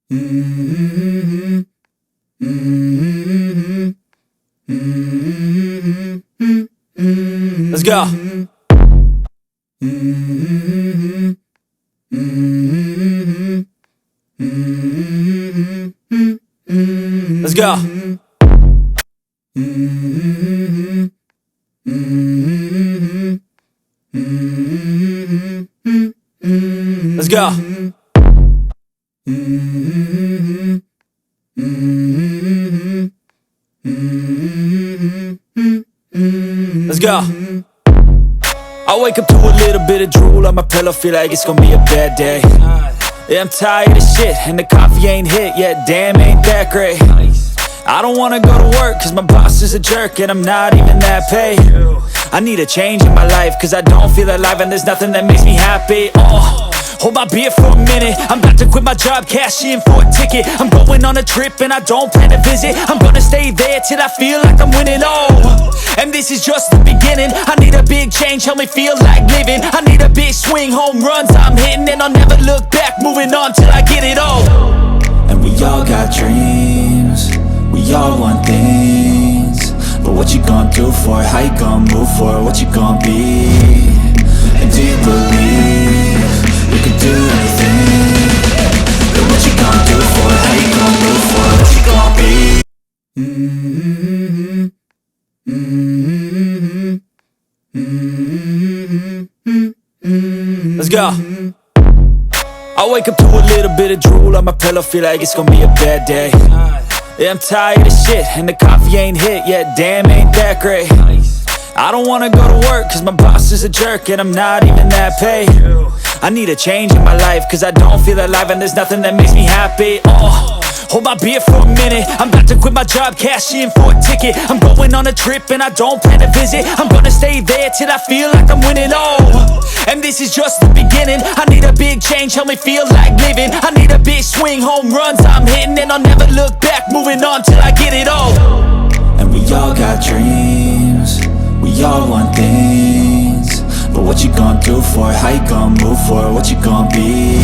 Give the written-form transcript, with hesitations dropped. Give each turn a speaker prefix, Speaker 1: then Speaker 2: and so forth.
Speaker 1: Let's go. Let's go. Let's go. Let's go. I wake up to a little bit of drool on my pillow, feel like it's gonna be a bad day. Yeah, I'm tired of shit, and the coffee ain't hit yet, damn, ain't that great. I don't wanna go to work, cause my boss is a jerk, and I'm not even that paid. I need a change in my life, cause I don't feel alive, and there's nothing that makes me happy. Hold my beer for a minute, I'm about to quit my job, cash in for a ticket. I'm going on a trip and I don't plan to visit. I'm gonna stay there till I feel like I'm winning, and this is just the beginning. I need a big change, help me feel like living. I need a big swing, home runs I'm hitting, and I'll never look back, moving on till I get it all. And we all got dreams, we all want things, but what you gonna do for it? How you gonna move for it? What you gonna be? And do you believe you can do anything? But what you gonna do for it? How you gonna move for it? What you gonna be? Let's go. I wake up to a little bit of drool on my pillow, feel like it's gonna be a bad day. Yeah, I'm tired of shit, and the coffee ain't hit yet, damn, ain't that great. I don't wanna go to work, cause my boss is a jerk, and I'm not even that paid. I need a change in my life, cause I don't feel alive, and there's nothing that makes me happy. Hold my beer for a minute, I'm about to quit my job, cash in for a ticket. I'm going on a trip and I don't plan to visit. I'm gonna stay there till I feel like I'm winning, and this is just the beginning. I need a big change, help me feel like living. I need a big swing, home runs I'm hitting, and I'll never look back, moving on till I get it all. And we all got dreams, we all want things, but what you gonna do for it? How you gonna move for it? What you gonna be?